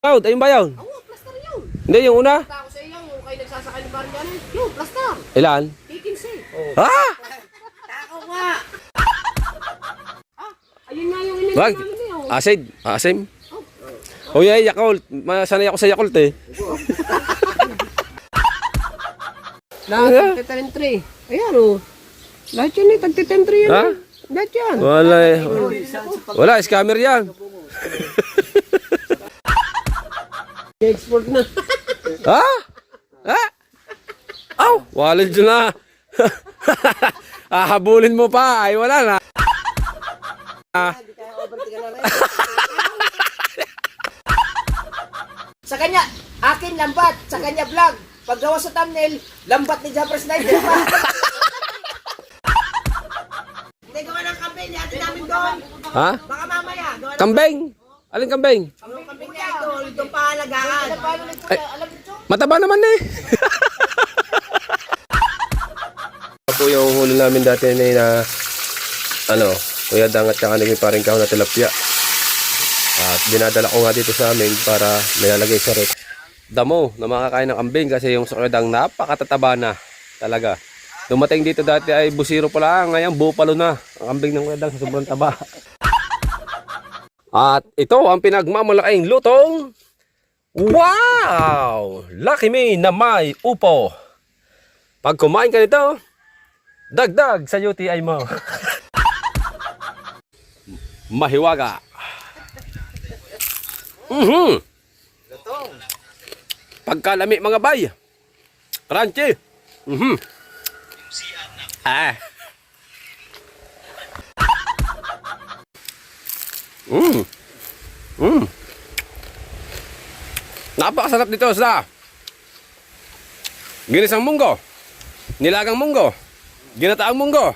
Cloud, ayun ba yun? Oo, plaster yun. Hindi, yung una. Ako sa iyo, kayo nagsasakay ng baril yan. Yung plaster. Ilan? 15. Ha? Ako nga. Ayun nga yung inilig Wag. namin yun. Acid. Asim. Oh, yeah, Yakult. Sanay ako sa Yakult eh. Lahat tagtitemtre. Ayan o. Lahat yun eh, tagtitemtre yan. Ha? Lahat yan. Wala eh. Wala, scammer yan. I-export na. Ha? Ha? Aw, wala dyan na. Habulin mo pa. Ay, wala na. Sa kanya, akin lambat. Sa kanya vlog. Paggawa sa thumbnail, lambat ni Japper Sniper pa. Hindi, gawa ng campaign. Yatin namin doon. Ha? Baka mamaya. Gawa ng Kambing. Alin kambing? campaign niya idol. Doon pa alagaan. Ay, mataba naman eh. Po yung huli namin dati na kuya dangat ka kanigay paring kahon na tilapia. At dinadala ko nga dito sa amin para nilalagay sa rep. Damo na makakain ng kambing kasi yung sukadang napakatataba na talaga. Dumating dito dati ay busiro pa lang, ngayon bupalo na ang kambing ng kuya dang sa sobrang taba. At ito ang pinagmamalaking lutong. Wow! Lucky me na may upo. Pag kumain ka nito, dagdag sa UTI mo. Mahiwaga. Pagkalami mga bay. Crunchy. Ah. Napakasarap nito sa ginisang munggo, nilagang munggo, ginataang munggo.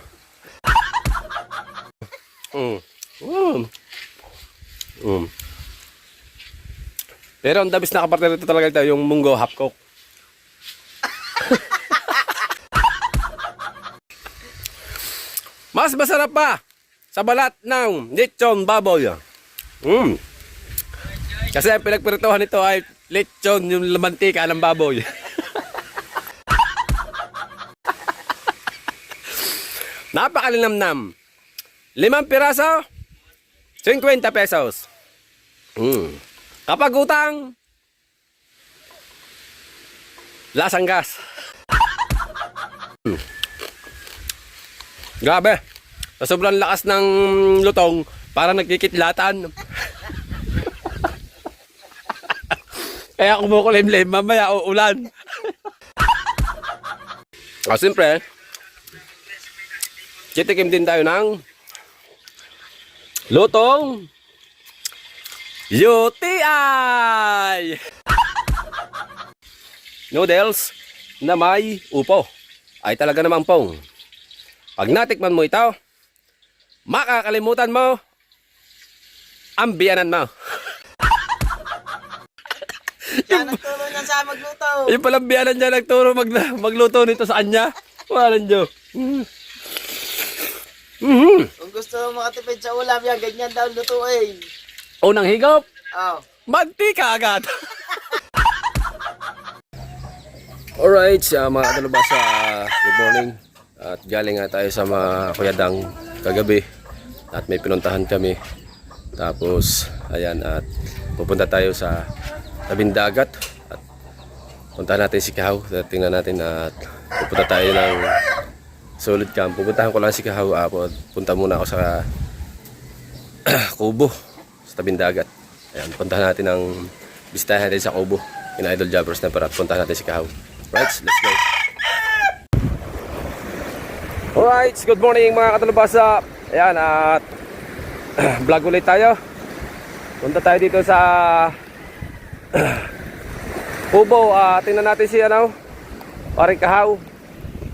Pero ang dabis na kaparte nito talaga ito, yung munggo half cook. Mas masarap pa sa balat ng lechon baboy. Kasi ang pinagpirituhan nito ay lechon, yung mantika ng baboy. Napakalinamnam. 5 piraso, 50 pesos. Kapag utang, lasang gas. Grabe. Sa sobrang lakas ng lutong, parang nagkikitlatan. Kaya kumukulimlim, mamaya uulan. Siyempre, titikim din tayo ng lutong UTI! Noodles na may upo. Ay talaga namang pong. Pag natikman mo ito, makakalimutan mo ang biyanan mo. Siya nagturo niya sa magluto. Yung palang biyanan niya nagturo magluto nito sa kanya. Walang Diyo. Kung gusto mo makatipid sa ulam yan, ganyan daw lutuin. Unang higop, Oh. mantika agad. Alright, mga kalabasa, good morning. At galing nga tayo sa mga kuyadang kagabi. At may pinuntahan kami. Tapos, ayan, at pupunta tayo sa tabing dagat. At puntahan natin si Kahaw. Tingnan natin at pupunta tayo ng solid camp. Pupuntahan ko lang si Kahaw. Punta muna ako sa Kubo, sa tabing dagat. Ayan, puntahan natin ang bisitahin natin sa Kubo. Kina Idol Japper Sniper at puntahan natin si Kahaw. Right, let's go. Alright, good morning mga katalabasa. Ayan, at vlog ulit tayo. Punta tayo dito sa Kubo. Tingnan natin si paring Kahaw.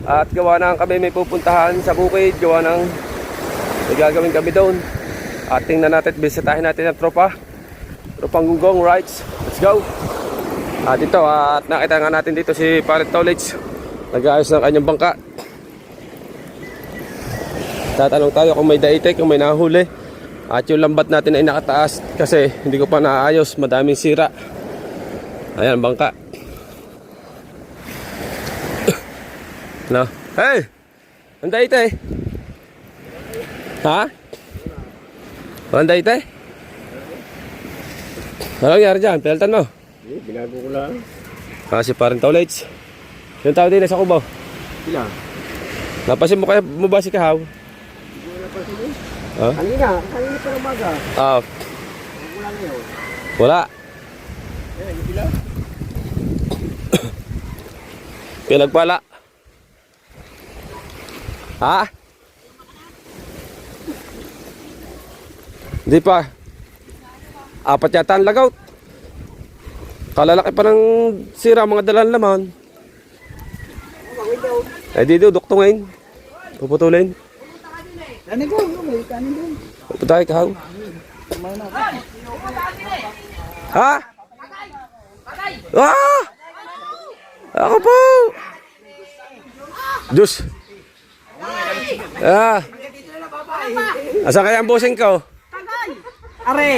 At gawa ng kami may pupuntahan sa bukid. Gawa ng may gagawin kami doon. At tingnan natin, bisitahin natin ang tropang gunggong. Right, let's go. Dito, at nakita nga natin dito si Parit Tolage. Nag-aayos ng kanyang bangka. Tatanong tayo kung may daitek, kung may nahuli. At yung lambat natin ay nakataas kasi hindi ko pa naayos, madaming sira. Ayan, bangka. No. Hey! Anday ite. Ha? Anday ite? Anong nangyari dyan? Peltan mo? Binago ko lang. Si parang Taulets. Yung tao din sa Cubao. Sila? Napasin mo kaya mo ba si Kahaw? Hindi ko napasin eh. Ha? Kanina pa ng maga. Wala ngayon. Wala. Yung sila? Pinagpala. Ha? Hindi pa. Apat yata ang lagout. Kalalaki pa ng sira mga dalan laman. Eh di duktungin. Puputulin. Kanin ko, may kanin doon. Putay Kahaw. Ha? Ah! Ako po! Diyos! Ah! Asa kaya ang boseng ko? Are!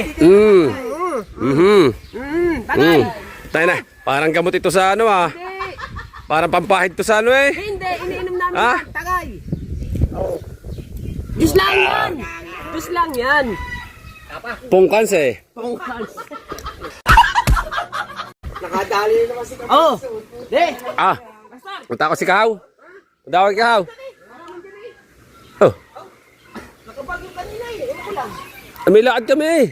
Tayo na, parang gamot ito sa ano ah. Parang pampahid to sa ano eh. Hindi, iniinom namin Ah? ng tagay. Diyos lang yan. Diyos lang yan. Pungkans eh. Nakadali na naman si Kapag. Oh. De. Ah! Punta ako si Kahaw. Punta ako si Kahaw. Oh, Nakabagyo kanina eh. Ewan ko lang. may lakad kami eh.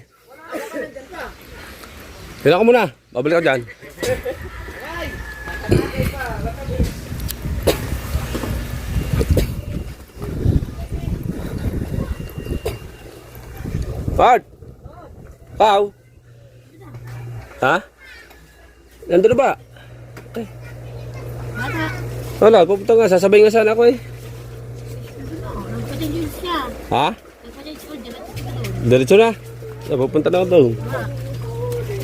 Pila ko muna. Babalik ako dyan. Bart! Pau! Ha? Nandun na ba? Ay. Wala, pupunta nga. Sasabay nga sana ako eh. Nagpa-change siya. Ha? Nagpa-change ko, diretso Diretso na. Pupunta na ako doon.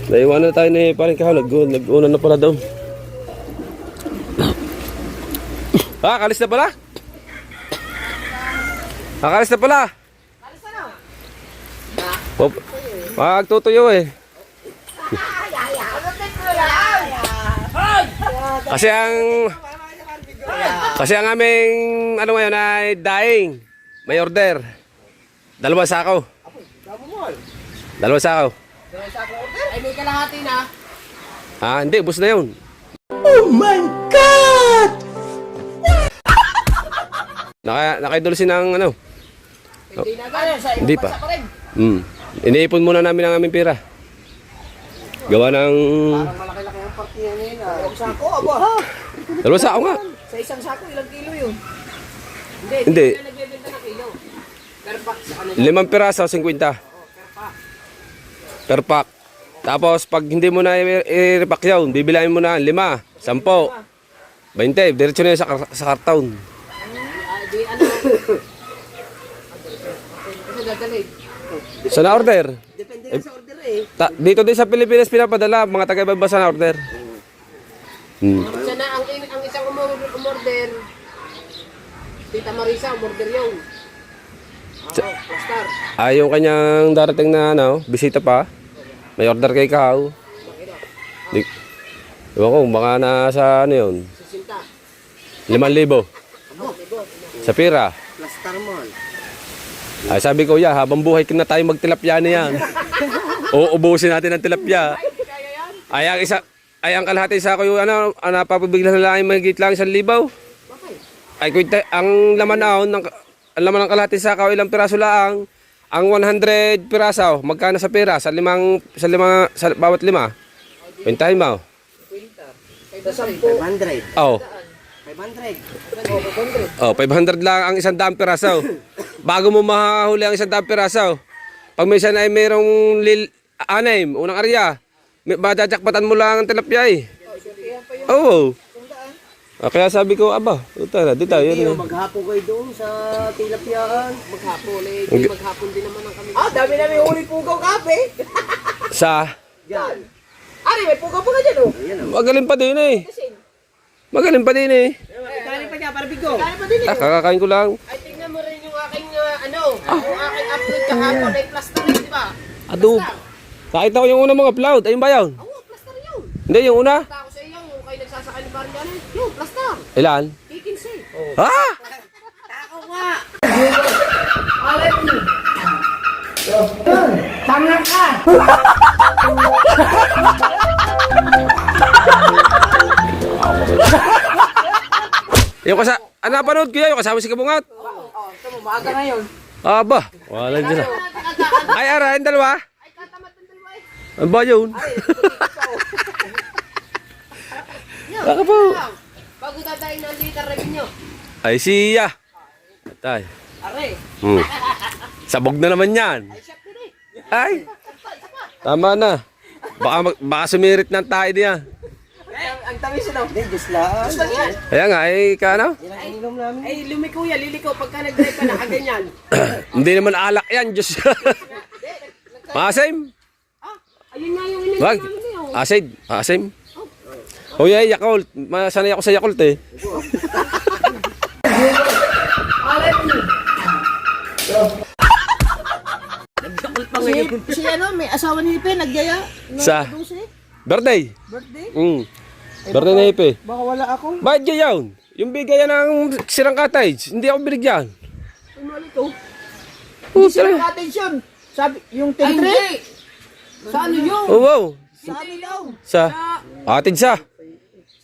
Naiwanan na tayo ni paring Kahaw. Nag-una na pala doon. Kalis na pala? Kalis na pala? Magtutuyo eh. Kasi ang aming ano ngayon ay daing. May order. 2 sako. 2 sako. Ay, may kalahati na. Hindi, bus na yun. Oh my God! Nakaidulsin ng ano. Hindi na gano'n. Sa Hindi ibang pa. bansa pa rin. Iniipon muna namin ang aming pera. Gawa ng Malaki-laki ang partiyan ngayon ah. Ang sako, aba. 2 sako nga. Sa isang sako, ilang kilo yun? Hindi. Hindi na nagbebenta ng kilo. Per pack sa ano. 5 piraso, 50. Per pack. Tapos pag hindi mo na i-repack yun, bibilahin mo na 5, 10, 20. Diretso na yun sa karton. Di ano. Kasi dadalhin. Sa na-order. Depende na sa order eh. Dito din sa Pilipinas pinapadala, mga taga-ibang bansa na order. Siya na ang isang umorder. Tita Marisa, umorder yun. Plastar. Yung kanyang darating na bisita pa. May order kay Kahaw. Ewan ko, baka nasa ano yun. 60. 5,000. Sa pira. Plastar mall. Sabi ko, habang buhay na tayo magtilapya na yan. Uubusin natin ang tilapya. Ang kalahati sa ako yung napapabigla na lang yung magigit lang 1,000. Ang laman ng kalahati sa ako, ilang piraso lang. Ang 100 piraso, magkano sa pira? Sa bawat 5. Pintahin mo. Sa 500. Oh. 500. 500 lang ang 100 piraso. Bago mo mahuli ang 100 piraso. Pag may ay mayroong 6, unang arya, madajakpatan mo lang ang tilapia eh. Oo. Kaya sabi ko, di tayo. Hindi, maghapon kayo doon sa tilapyaan. Maghapon eh. Di maghapon din naman ang kami. Dami namin huli pugaw kape. Sa? Yan. Ari, may pugaw pa ka dyan oh. Magaling pa din eh. Magaling pa din eh. Kali pa niya, para bigo. Kaya pa din eh. Kakakain ko lang. Ay, tingnan mo rin yung aking yung aking upload kahapon ay plaster rin, di ba? Nakita ko yung unang mga upload. Ayun ba yun? Oo, plaster yun. Hindi, yung una. Ako sa iyo, yung kayo nagsasakay ni Parang Janet. Yung, plastar. Ilan? 15. Ha? Ako nga. Alam mo. Tanga ka. Yung napanood ko yan, yung kasama si Kabungat. Ito mo, maaga ngayon. Aba, wala dyan na. Ay, ara, yung dalawa. Ay, katamat ng dalawa eh. Ano ba yun? Baka po. Bago dadahin ng liter revenue. Ay, siya. Tay. Are. Sabog na naman yan. Ay, chef din eh. Ay, tama na. Baka sumirit ng tayo diyan. Ang tamis daw. Hindi, Diyos lang. Gusto niyan. Kaya nga, ano? Ay, lumiko yan, liliko pagka nag-drive ka na, kaganyan. Hindi naman alak yan, Diyos. Maasim. Ayun nga yung ininom Wag. namin ngayon. Asim. O yeah, Yakult. Sanay ako sa Yakult eh. Si ano, may asawa ni Hipe, nagyaya. Sa birthday. Birthday? Birthday na Hipe. Baka wala ako. Bakit gayon? Yung bigayan ng sirang cottage, hindi ako binigyan. Ano ito? Hindi siya attention. Sabi, yung Ay, tentre. hindi. Sa ano yun? Oh, wow. Sa amin daw. Sa cottage sa.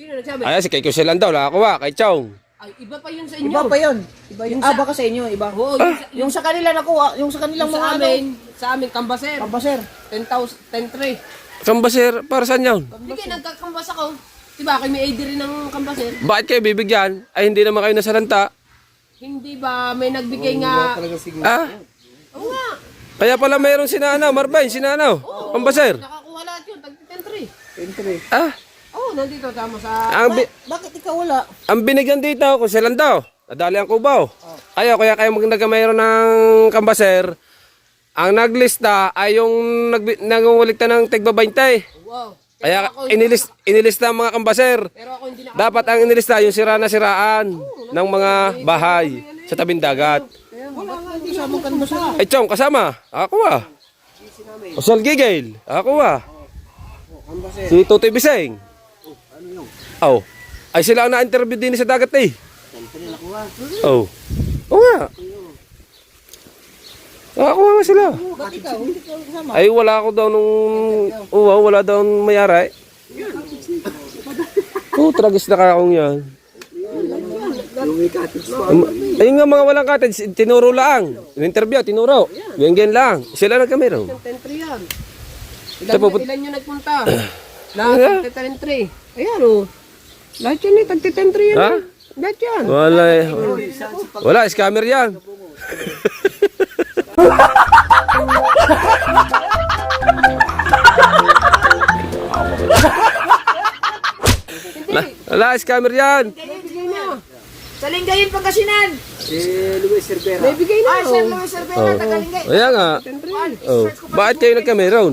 Sino nagsabi? Ayan, si Kay Kusilan daw, nakakuha, kay Chong. Ay, iba pa yun sa inyo. Iba pa yun. Iba yung baka sa inyo, iba. Oo, Yung sa kanila nakuha, yung sa kanilang mga ano. sa amin, kambaser. Kabaser. 10,000, 10,300. Kambaser, para saan yun? Hindi kayo nagkakambas ako. Diba, kayo may ID rin ng kambaser. Bakit kayo bibigyan? Ay, hindi naman kayo nasalanta. Hindi ba, may nagbigay nga. Ah, Oo nga. kaya pala mayroon sinana, Marvin, sinana. Kambaser. Nakakuha lahat yun, tag 10,300. Tentre. Ah, Oo, nandito tama sa... Bakit ikaw wala? ang binigyan dito, kung silan daw. Nadali ang kubaw. Kaya kayo mayroon ng kambaser. Ang naglista ay yung nangungulikta ng tigba 20. Wow. Kaya inilista ang mga kambaser. Pero ako hindi na... Dapat ang inilista yung sira na siraan ng mga bahay sa tabing dagat. Wala nga, hindi sa mga kanbasa. Ay, Chong, kasama. Ako ah. Osal Gigel. Ako ah. Si Tutoy Biseng. Oh. Ay, sila ang na-interview din sa dagat eh. Oh. Oo nga. Ako nga sila. Bakit ikaw? Hindi ka kasama. Ay, wala ako daw nung... wala daw mayara eh. Tragis na kakong yan. Ayun nga mga walang cottage, tinuro lang. In-interview, tinuro. Ganyan lang. Sila nagkamero. 10,300 yan. Ilan yung nagpunta? Lahat, Lahat 10,300. Ayan o. Lahat yun eh, tag 10,300 yan. Ha? Lahat yan. Wala eh. Wala, scammer yan. Wala, scammer yan. Bigay na. Sa Lingayen Pangasinan. May bigay na. Ay, Sir Luis Cervera, taga-Lingayen. Kaya nga. Oh. Bakit kayo nagkameron?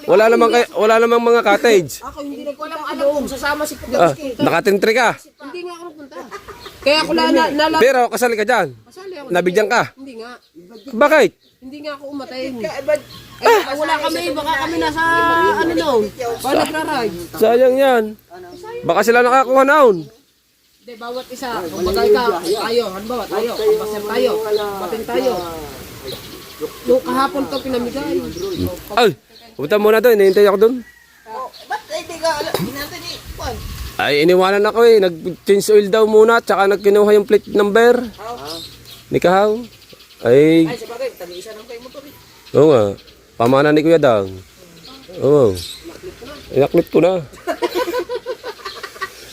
Wala namang mga cottage. Ako hindi na Ko lang alam kung sasama si Ah, Pagkaski. nakatentry ka. Hindi nga ako napunta. Kaya ako nala... Pero kasali ka dyan. Kasali ako. Nabigyan ka. Hindi nga. Bakit? Hindi nga ako umatayin. Ay, Wala kami, baka kami nasa ano noon. Baka nagra-ride. Sayang yan. Baka sila nakakuha naon. Hindi, bawat isa. Kumbaga tayo. Halimbawa tayo. Kampaser tayo. Bating tayo. Yung kahapon to pinamigay. Ay, pumunta muna doon. Hinihintay ako doon. ba't hindi ka alam? Hinantay ni Juan. Ay, iniwanan ako eh. Nag-change oil daw muna. Tsaka nagkinuha yung plate number. Ni Kahaw. Ay, Ay, sabagay, tag-isa lang kayo motor eh. oo nga. Pamana ni Kuya Dang. Oo. Inaklip ko na.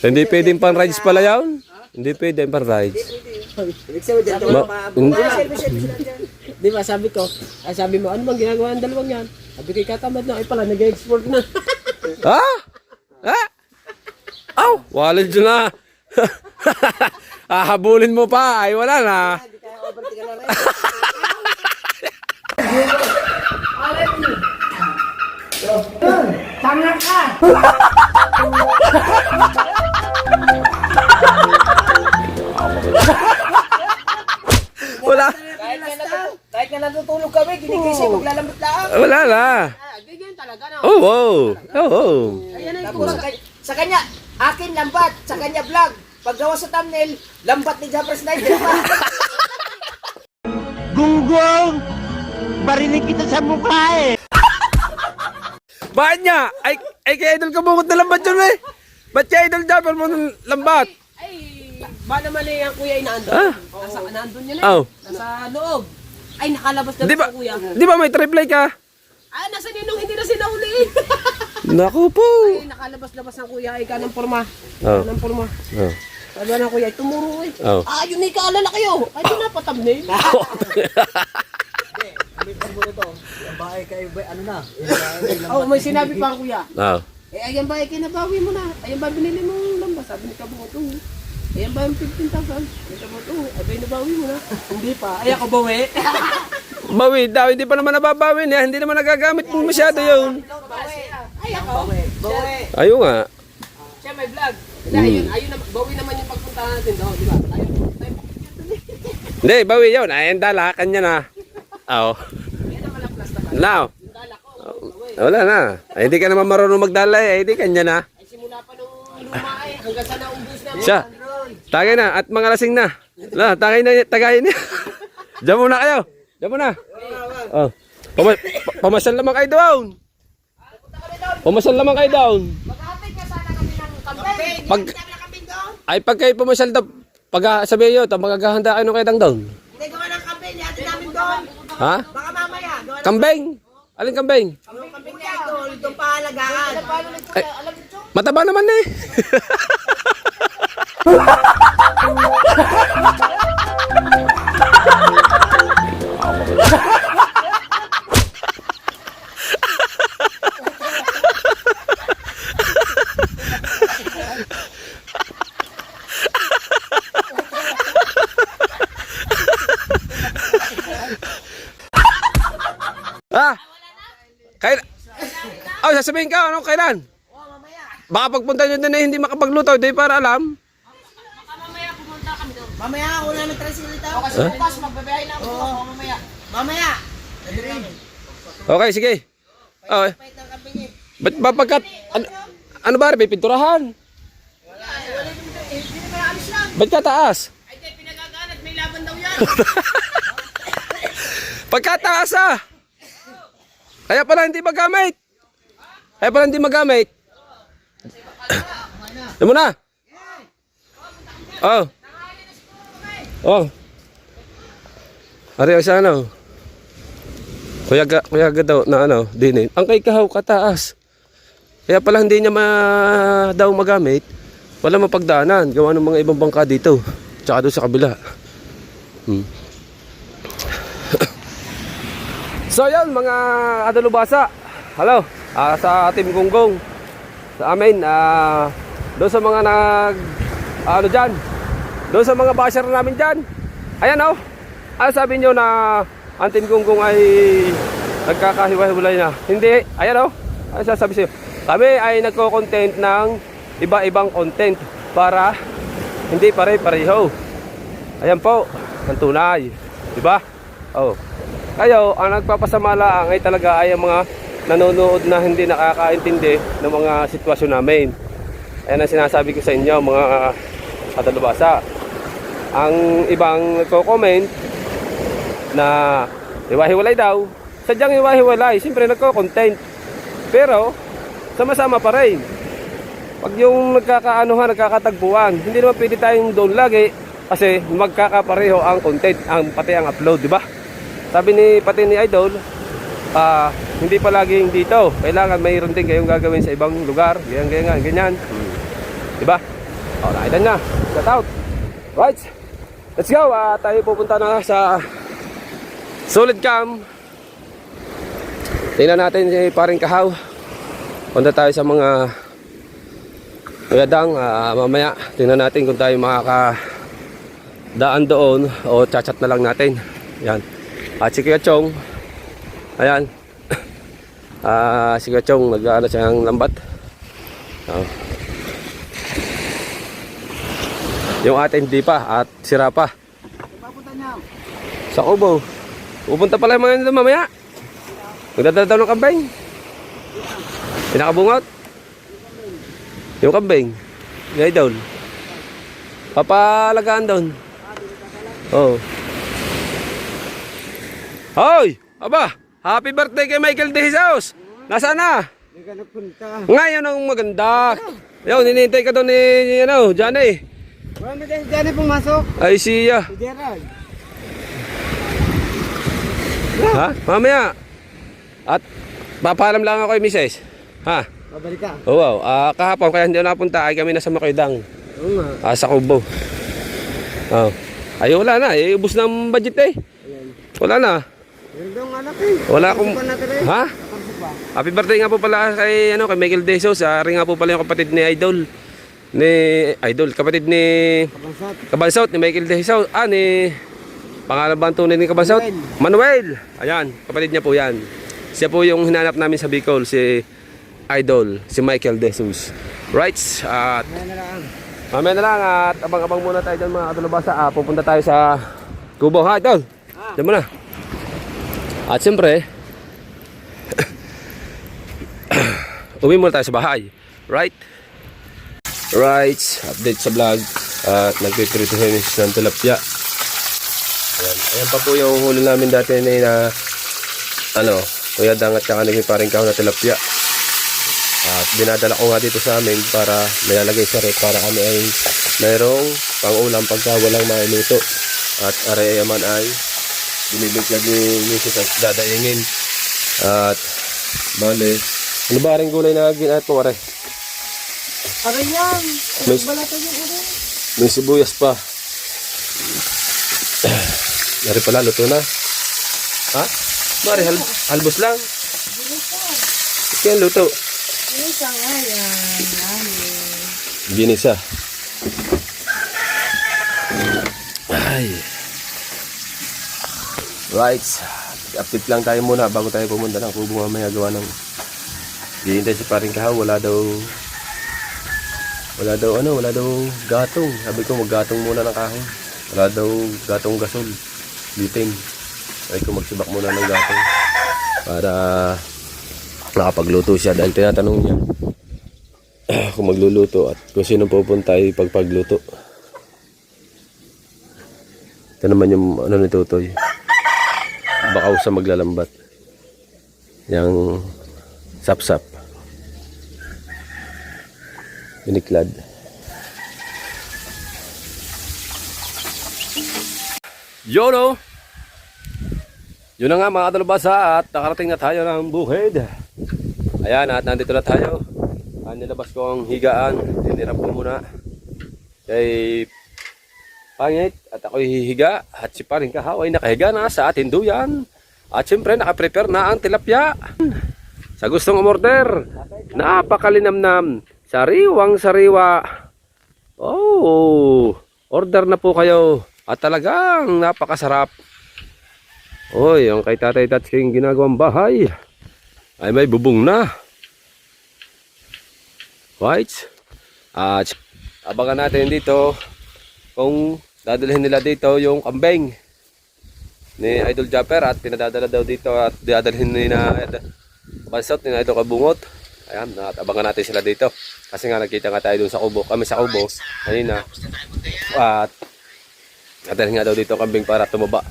Hindi pwedeng pan-rides pala yun. Hindi pwedeng pan-rides. Di ba sabi ko, sabi mo, ano bang ginagawa ng dalawang yan? Sabi ko, katamad na, ay pala, nag-export na. Ha? Ha? Aw, walid dyan na. Hahabulin mo pa. Ay, wala na. Tanga ka! Wala. Kahit nga natutulog kami, ginikisi, maglalambot lang. Wala na. Ganyan talaga na. Oo. Oo. Ayan ang Tapos sa kanya, akin lambat, sa kanya vlog. Paggawa sa thumbnail, lambat ni Jabra Snyder pa. Gunggong! Barinig kita sa mukha eh! Bakit niya? Ay kay Idol Kabungot na lambat yun eh. Ba't kay Idol Japper mo ng lambat? Ay, ba naman eh ang kuya ay naandun? Ah? Naandun yun eh. Oh. Nasa loob. Ay, nakalabas na Di ba, ang kuya. di ba may triple ka? Ah, nasa ninong hindi na sinauli. Naku po. Ay, nakalabas-labas ang kuya ay kanang porma. Oh. Kanang porma. Oh. Sabi na kuya, ay tumuro eh. Oh. Ah, yun ay kaalala kayo. Ay, di na patamnil. Oh, may sinabi pa ang kuya. Oh. Eh, ayan ba, kinabawi mo na. Ayan ba, binili mo ng lamba. Sabi ni Kabungot, oh. Ayan ba yung 15,000? Sabi ni Kabungot, oh. Abay, nabawi mo na. Hindi pa. Ay, ako bawi. Bawi daw, hindi pa naman nababawi niya. Hindi naman nagagamit mo masyado yun. Ay, ako. Bawi. Ayun nga. Siya may vlog. Ayun, bawi naman yung pagpuntahan natin doon, di ba? Ayun, tayo. Hindi, bawi yun. Ayun dala, kanya na. Oo. Yan naman ang plus naman. Now. Yung dala ko, Wala na. Ay, hindi ka naman marunong magdala eh. Hindi kanya na. ay simula pa nung luma eh. Hanggang sa naubos na. Siya. Tagay na at mga lasing na. Wala, tagayin niya. Diyan muna kayo. Diyan muna. Oh. Pamasyal naman kayo down. Pamasyal naman kayo down. Maghatid ka sana kami ng campaign. Pag ay pag kayo pamasyal daw, pag sabi niyo, magagahanda kayo ng kaidang down. Hindi gawa ng campaign, hatid namin doon. Ha? Baka mamaya, gawa ng Kambing. Alin kambing? campaign niya idol, doon pa halagaan. Ay, mataba naman eh. Ah! Kailan? Oh, sasabihin ka, anong kailan? Baka pagpunta nyo din eh, hindi makapagluto, di para alam. Mamaya ako namin tricycle ito. O kasi bukas, magbabiyahe na ako mamaya. Mamaya! Okay, sige. Okay. Pahit ng campaign niya. Ba't ba pagkat... Ano ba, may pinturahan? Hindi naman alis lang. Ba't ka taas? Ay, di, pinagaganat, may laban daw yan. Pagkataas ah! Kaya pala hindi magamit. Kaya pala hindi magamit. Yan mo na. Oh. Oh. Ari sa ano? Kuya daw na ano, dinin. Ang kay kahaw kataas. Kaya pala hindi niya daw magamit. Wala mapagdaanan. Gawa ng mga ibang bangka dito. Tsaka doon sa kabila. So yan mga kadalubasa. Hello. Sa Team Gunggong. Sa amin. Doon sa mga ano dyan. Doon sa mga basher namin dyan. Ayan oh. Ano sabi nyo na ang Team Gunggong ay nagkakahiwa-hiwalay na? Hindi. Ayan oh. Ano sasabi sa'yo? Kami ay nagko-content ng iba-ibang content para hindi pare-pareho. Ayan po. Ang tunay. Diba? Oh. Kayo, ang nagpapasama lang ay talaga ay ang mga nanonood na hindi nakakaintindi ng mga sitwasyon namin. Ayan ang sinasabi ko sa inyo mga kadalubasa. Ang ibang nagko-comment na hiwa-hiwalay daw, sadyang hiwa-hiwalay, siyempre nagko-content. Pero, sama-sama pa rin. Pag yung nagkakatagpuan, hindi naman pwede tayong doon lagi kasi magkakapareho ang content, pati ang upload, di ba? Sabi pati ni Idol, hindi palaging dito. Kailangan mayroon din kayong gagawin sa ibang lugar. Ganyan. Diba? O, nakita na. Shout out. Right. Let's go. Tayo pupunta na sa Solid Cam. Tingnan natin si Paring Kahaw. Punta tayo sa mga kuyadang. Mamaya, tingnan natin kung tayo makakadaan doon o chat na lang natin. Yan. At si Kuya Chong, ayan, si Kuya Chong, nag-ano siyang lambat. Yung atin hindi pa, at sira pa. Sa Kubo. Pupunta pala yung mga nila mamaya. Magdadala daw ng kambing. Pinakabungot. Yung kambing. Yung idol. Papalagaan doon. Oo. Hoy! Aba! Happy birthday kay Michael De Jesus! Nasaan na? Hindi ka napunta. Ngayon ang maganda. Yung ninintay ka doon ni Johnny. Wala mo dahil dyan pumasok. Ay siya. Si Gerald. Ha? Mamaya. At papaalam lang ako kay Mrs. Ha? Babalik ka. Oh, wow. Kahapon kaya hindi ako napunta ay kami nasa Makoydang. Oo nga. Sa Kubo. Oh. Ay wala na. Ubus ng budget eh. Wala na. Meron daw ang anak eh. Wala akong... Kapag natin eh. Ha? Kapag pa. Happy birthday nga po pala kay kay Michael De Jesus. Ari nga po pala yung kapatid ni Idol. Kapatid ni Kabansat. Kabansot ni Michael De Jesus. Ni pangalan ba ang tunay ni Kabansot? Manuel. Ayan, kapatid niya po 'yan. Siya po yung hinanap namin sa Bicol, si Idol, si Michael De Jesus. Right? At Ayan na lang. mamaya na lang at abang-abang muna tayo dyan mga katulabasa. Pupunta tayo sa Kubo. Ha, Idol? Diyan muna. At siyempre, uwi muna tayo sa bahay. Right? Right. Update sa vlog. At nagpiprito ng tilapia. Ayan. Ayan pa po yung huli namin dati na Kuya Dang at saka naging paring kahon na tilapia. At dinadala ko nga dito sa amin para nilalagay sa rep para kami ay mayroong pang-ulam pagka walang mailuto. At are man ay binibigyan ni Mrs. at dadaingin. At bale, ano ba rin gulay na ginat mo are? Aray yan. May, Balatan yung ulo. may sibuyas pa. Dari pala, luto na. Ha? Bari, halbos lang. Kaya luto. Ginisa nga yan. Ginisa. Ay. Right. Update lang tayo muna bago tayo pumunta ng Kubo mamaya gawa ng hihintay si paring Kahaw. Wala daw gatong. Sabi ko maggatong muna ng kahoy. Wala daw gatong gasol. Biting. Sabi ko magsibak muna ng gatong para nakapagluto siya dahil tinatanong niya kung magluluto at kung sino pupunta ay pagpagluto. Ito naman yung ni Tutoy. Bakaw sa maglalambat. Yang sap-sap. Biniklad. YOLO! Yun na nga mga katalabasa at nakarating na tayo ng bukid. Ayan at nandito na tayo. Nilabas ko ang higaan. Tinirap ko muna. Kay Pangit at ako'y hihiga. At si paring Kahaw ay nakahiga na sa ating duyan. At siyempre nakaprepare na ang tilapia. Sa gustong umorder, napakalinamnam. Sariwang sariwa. Oh, order na po kayo. At talagang napakasarap. Oy, ang kay Tatay Tatsking ginagawang bahay ay may bubong na. Right? At abangan natin dito kung dadalhin nila dito yung kambing ni Idol Japper at pinadadala daw dito at dadalhin ni na Bansot ni Idol Kabungot. Ayan, at abangan natin sila dito. Kasi nga nagkita nga tayo dun sa Kubo. Kami sa Kubo kanina. At dadalhin nga daw dito kambing para tumaba.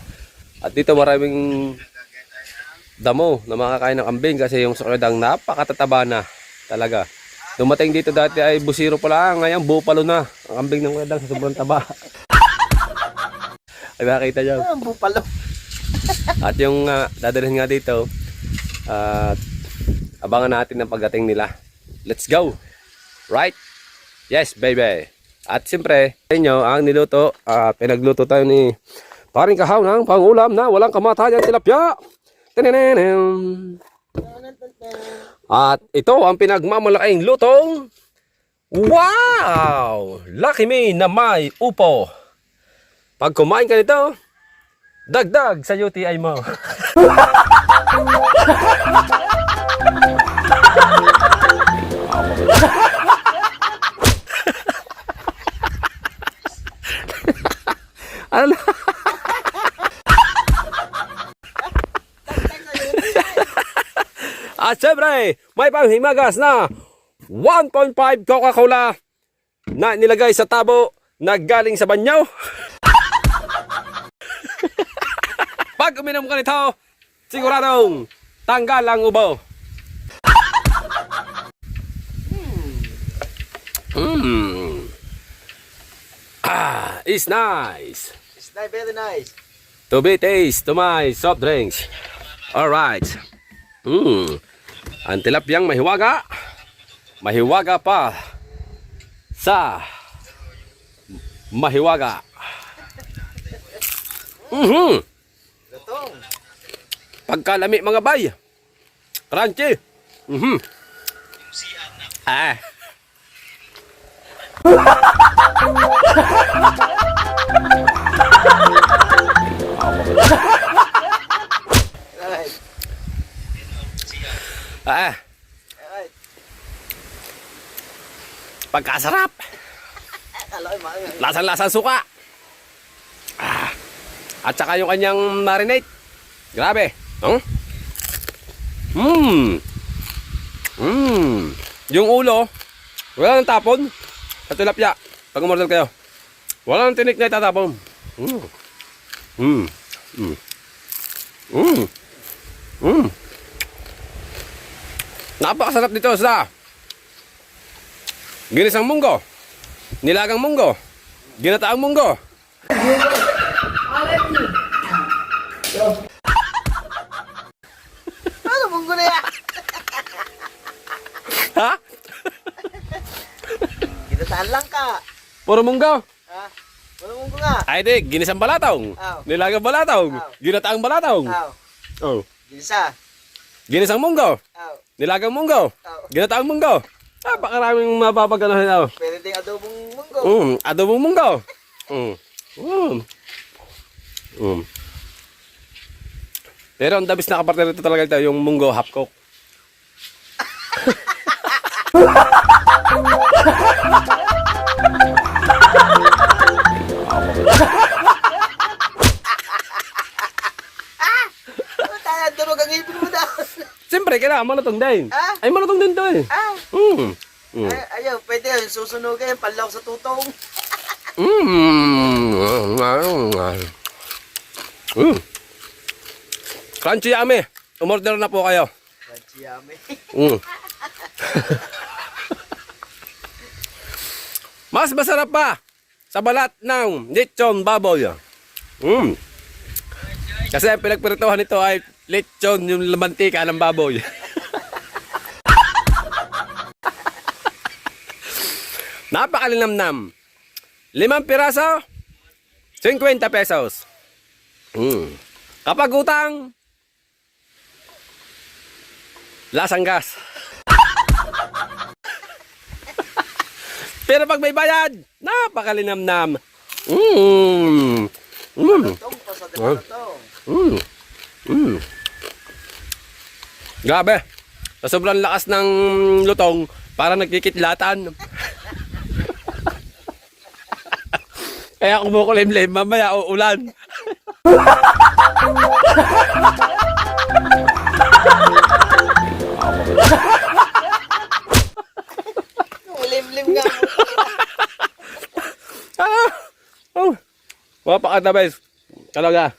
At dito maraming damo na makakain ng kambing kasi yung sukadang napakatataba na talaga. Dumating dito dati ay busiro pa lang, ngayon bupalo na. Ang kambing ng sukadang sa sobrang taba. Ay makita niyo. Bupalo. At yung dadalhin nga dito, abangan natin ang pagdating nila. Let's go! Right? Yes, baby! At siyempre, inyo ang niluto, pinagluto tayo ni paring Kahaw ng pangulam na walang kamatayan tilapia. At ito ang pinagmamalaking lutong. Wow! Lucky me na may upo. Pag kumain ka nito, dagdag sa UTI mo. Ano? At syempre, may panghimagas na 1.5 Coca-Cola na nilagay sa tabo na galing sa banyaw. Pag uminom ka nito, siguradong tanggal ang ubo. It's nice. It's not very nice. To be taste to my soft drinks. Alright. Ang tilapyang mahiwaga. Mahiwaga pa sa mahiwaga. Lutong. Pagkalami mga bay. Crunchy. Ah. Alright. Ah. Alright. Pagkasarap. Lasan-lasan suka. Ah. At saka yung kanyang marinate. Grabe. Yung ulo, wala nang tapon. At tilapia, pag umorder kayo, wala nang tinik na itatapon. Napakasarap nito sa ginisang munggo, nilagang munggo, ginataang munggo. Ano munggo na yan? Ha? Ginataan lang ka. Puro munggo. Ha? Ano munggo nga? Ay di, ginisang balatong, Aw. nilagang balatong, Aw. ginataang balatong. Aw. Oh. Ginisa. Ginisang munggo, Aw. nilagang munggo, Aw. ginataang munggo. Napakaraming mapapaganohin ako. Pwede ding adobong munggo. Adobong munggo. Pero ang dabis na kapartner nito talaga ito, yung munggo half cook. Ano tayo? Durog ang ipin mo daw. Siyempre, kailangan malutong din. Ah? Ay, malutong din to eh. Ah. Mm. Ay, ayaw, pwede yun. Susunugin. Panlawak sa tutong. Crunchy yummy. Umorder na po kayo. Ranchiyame. Mas masarap pa sa balat ng lechon baboy. Kasi ang pinagpritohan nito ay lechon, yung mantika ng baboy. Napakalinamnam. 5 piraso, 50 pesos. Kapag utang, lasang gas. Pero pag may bayad, napakalinamnam. Lutong. Pasada na lutong. Grabe. Sa sobrang lakas ng lutong, parang nagkikitlatan. Kaya kumukulimlim, mamaya uulan. Limlim nga. Mapakatabes. Talaga.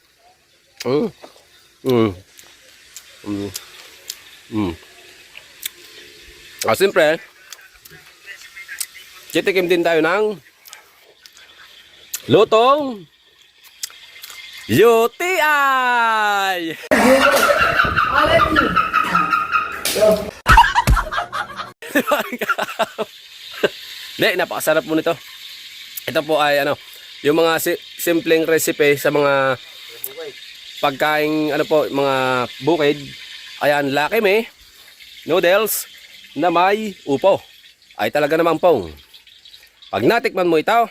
Siyempre, titikim din tayo ng lutong UTI! Hindi, napakasarap po nito. Ito po ay yung mga simpleng recipe sa mga pagkain, mga bukid. Ayan, lakime, noodles na may upo. Ay talaga namang pong. Pag natikman mo ito,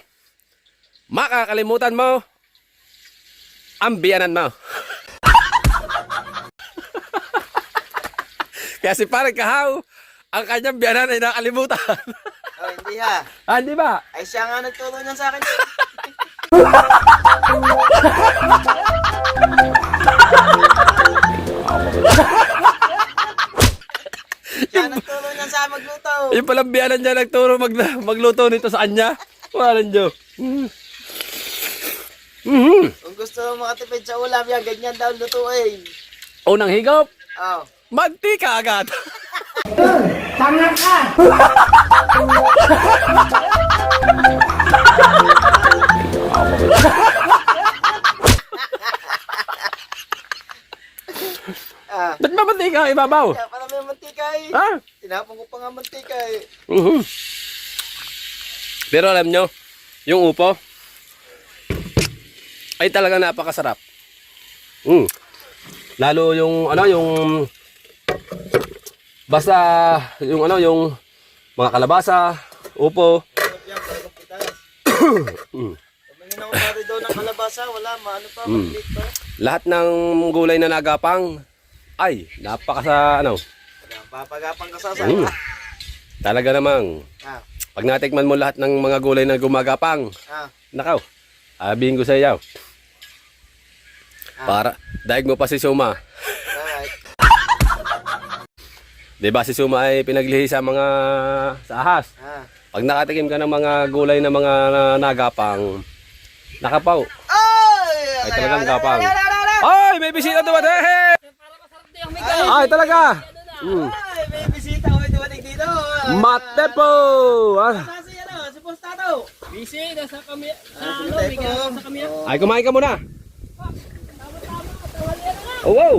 makakalimutan mo ang biyanan mo. Kaya si Parang Kahaw, ang kanyang biyanan ay nakalimutan. Oh, hindi ha. Hindi ba? Ay siya nga nagturo niyan sa akin. Siya nagturo niyan sa amin magluto. Yung palang biyanan niya nagturo magluto nito sa kanya. Walang Diyo. Kung gusto mo makatipid sa ulam yan, ganyan daw lutuin. Unang higop, Oh. magtika agad. Tanga ka! Ba't ba mantika ibabaw? Kaya pala may mantika eh. Ha? Tinapon ko pa nga mantika eh. Pero alam nyo, yung upo ay talaga napakasarap. Lalo yung yung basta yung yung mga kalabasa, upo. Tumingin ako pare daw ng kalabasa, wala maano pa, maliit pa. Lahat ng gulay na nagapang ay napaka Papagapang ka sa talaga namang Ah, pag natikman mo lahat ng mga gulay na gumagapang, nakaw, abihin ko sa iyo. Para daig mo pa si Suma. alright. Diba si Suma ay pinaglihi sa ahas. Pag nakatikim ka ng mga gulay na mga nagapang, nakapaw. Ay talagang gapang. Ay, may bisita dumating! Ay, talaga! Ay, may bisita ko dumating dito. Mate po! Kasi si Postado. Busy, nasa kami. Sa kami. Ay, kumain ka muna. Oh, wow!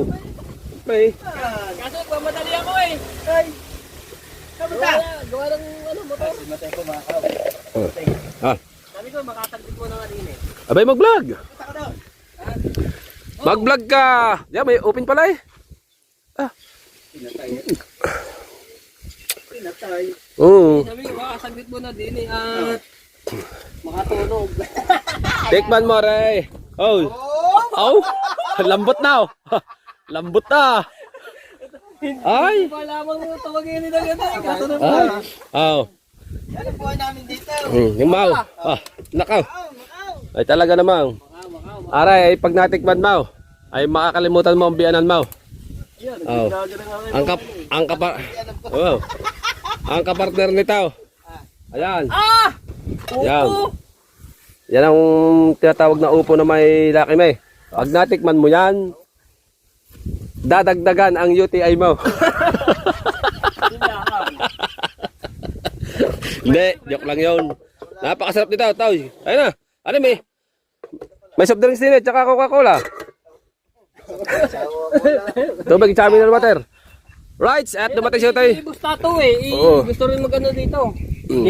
May. Kaso pamadali ako eh. Kamusta? Gawa ng motor. Ah, Sabi ko, makatagpit mo na nga din eh. abay mag-vlog. Mag-vlog ka. Yan, may open pala eh. Pinatay. Oo. Sabi ko, makatagpit mo na din eh. At makatunog. Tikman mo, Ray. Oh. Oh. Lambot na. Lambot na. Ay. Wala mang tawagin nila ganda eh. Kaso na Ay. Oh. Yan ang buhay namin dito. Yung mau. Nakaw. Ay talaga namang. Aray, ay pag natikman mau, ay makakalimutan mo ang biyanan mau. Oh. Ang kapartner nito. Ayan. Yan. Yan ang tinatawag na upo na may laki may. Pag natikman mo yan, dadagdagan ang UTI mo. Hindi, joke lang yun. Napakasarap nito, tao. Ayun na. Ano may soft drinks din eh, tsaka Coca-Cola. Tubig sa amin na water. Right, at dumating siya tayo. Gusto to eh. Oo. Gusto rin mag-ano dito.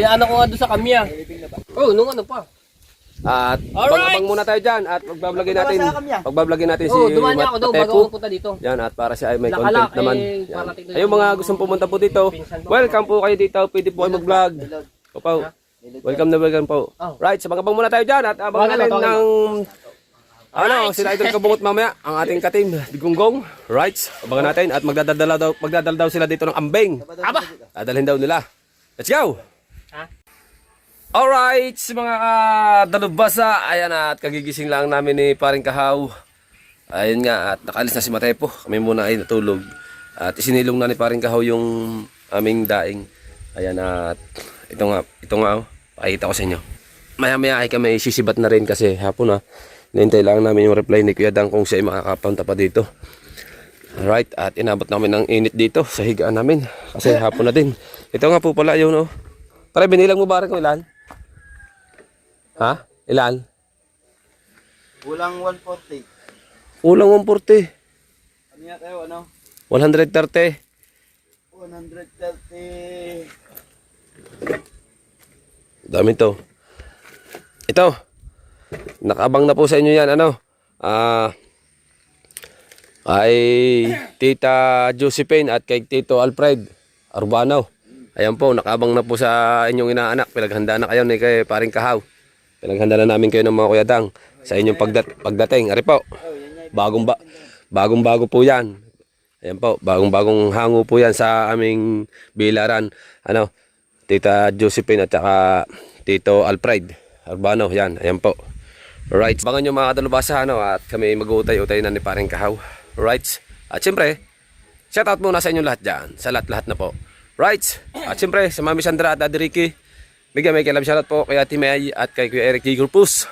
Ano ko nga doon sa kamya. Oh, nung ano pa. At Alright. bang muna tayo dyan at magbablogin natin si Dumaan niya ako daw bago ako punta dito. Yan at para siya ay may Lakalak, content naman. eh, Yan. para tignan Ayun mga gustong pumunta po dito. Welcome po kayo dito. Pwede po kayo mag-vlog. Opo. Welcome po. Right, sa mga bang muna tayo dyan at abangan natin ng sila Idol Kabungot mamaya, ang ating katim, Digunggong. Right, abangan natin at magdadala daw sila dito ng ambeng. Aba! Dadalhin daw nila. Let's go! Alright, mga dalubasa, ayan at kagigising lang namin ni Paring Kahaw. Ayun nga, at nakalis na si Matepo. Kami muna ay natulog. At isinilong na ni Paring Kahaw yung aming daing. Ayan at ito nga oh, pakita ko sa inyo. Maya ay kami sisibat na rin kasi hapon na. Nintay lang namin yung reply ni Kuya Dang kung siya ay makakapunta pa dito. Alright, at inabot namin ng init dito sa higaan namin. Kasi hapon na din. Ito nga po pala yun oh. Pare, binilang mo ba rin kung ilan? Ha? Ilan? Kulang 140. Kulang 140. Ano yan kayo, ano? 130. 130. Dami to. Ito. Nakabang na po sa inyo yan. Kay Tita Josephine at kay Tito Alfred Arbano. Ayan po, nakabang na po sa inyong inaanak. Pinaghanda na kayo ni kay Paring Kahaw. Pinaghanda na namin kayo ng mga Kuya Dang sa inyong pagdating. Ari po, bagong-bago po yan. Ayan po, bagong-bagong hango po yan sa aming bilaran. Tita Josephine at saka Tito Alfred Arbano. Yan, ayan po. Right, bangan nyo mga kadalubasa at kami mag-uutay-utay na ni Paring Kahaw. Right, at siyempre, shoutout muna sa inyo lahat dyan. Sa lahat-lahat na po. Right. At siyempre, sa Mami Sandra at Daddy Ricky, bigyan may love shoutout po kay Ate May at kay Kuya Eric J. Gurpus.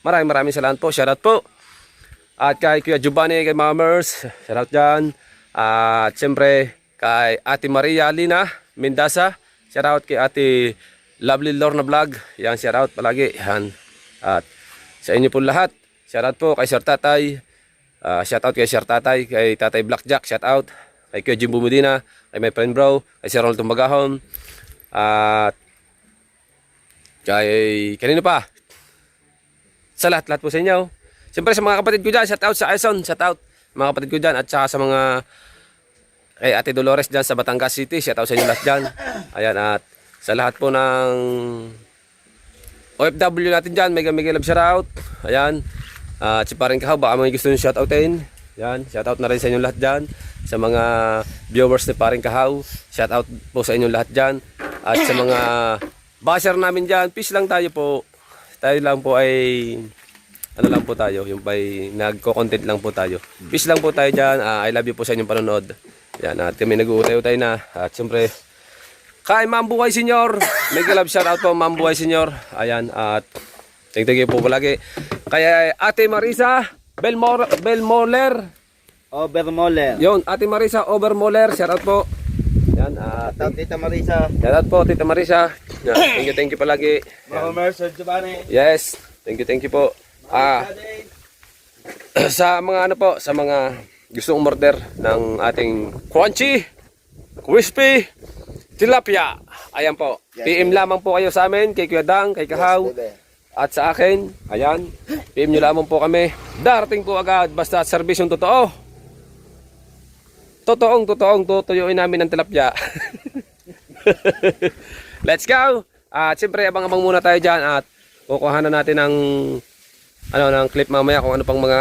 Maraming salamat po. Shoutout po. At kay Kuya Giovanni, kay Mamers, shoutout dyan. At siyempre, kay Ate Maria Lina Mendasa, shoutout kay Ate Lovely Lorna Vlog. Yan, shoutout palagi. Yan. At sa inyo po lahat, shoutout po kay Sir Tatay. Shoutout kay Sir Tatay, kay Tatay Blackjack, shoutout. Kay Kuya Jimbo Medina, kay my friend bro, kay Sir Ronald Tumbagahon. At kay kanino pa? Sa lahat po sa inyo. Siyempre sa mga kapatid ko dyan, shoutout sa Aison, shoutout mga kapatid ko dyan. At saka sa mga kay Ate Dolores dyan sa Batangas City, shoutout sa inyo lahat dyan. Ayan, at sa lahat po ng OFW natin dyan, mega love shoutout. Ayan, at si Paring Kahaw, baka mga gusto nyo shoutoutin. Ayan, shoutout na rin sa inyo lahat dyan. Sa mga viewers ni Paring Kahaw, shoutout po sa inyo lahat dyan. At sa mga basher namin dyan, peace lang tayo po. Tayo lang po ay ano lang po tayo, yung by nagko-content lang po tayo. Peace lang po tayo dyan. I love you po sa inyong panonood. Yan, at kami nag-uutay-utay na. At siyempre, kay Mambuhay Senyor, mega love shoutout po Mambuhay Senyor. Ayan, at thank you po palagi. Kaya Ate Marisa Belmoler. Overmoller. Yon, Ate Marisa Overmoler, shoutout po. Yan, at Tita Marisa. shoutout po Tita Marisa. Yan, thank you palagi. Mama Sir Giovanni. Yes, thank you po. Sa mga ano po, sa mga gusto umorder ng ating crunchy, crispy tilapia. Ayan po. PM lamang po kayo sa amin, kay Kuya Dang, kay Kahaw, at sa akin. Ayan. PM nyo lamang po kami. Darating po agad, basta serbisyong totoo. Totoong tutuyuin namin ng tilapia. Let's go. At siyempre, abang-abang muna tayo dyan at kukuha na natin ng clip mamaya kung ano pang mga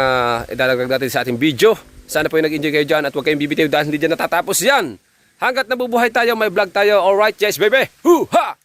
idadagdag natin sa ating video. Sana po yung nag-enjoy kayo dyan at huwag kayong bibitiw dahil hindi dyan natatapos yan. Hanggat nabubuhay tayo, may vlog tayo. Alright, yes baby. Hoo-ha!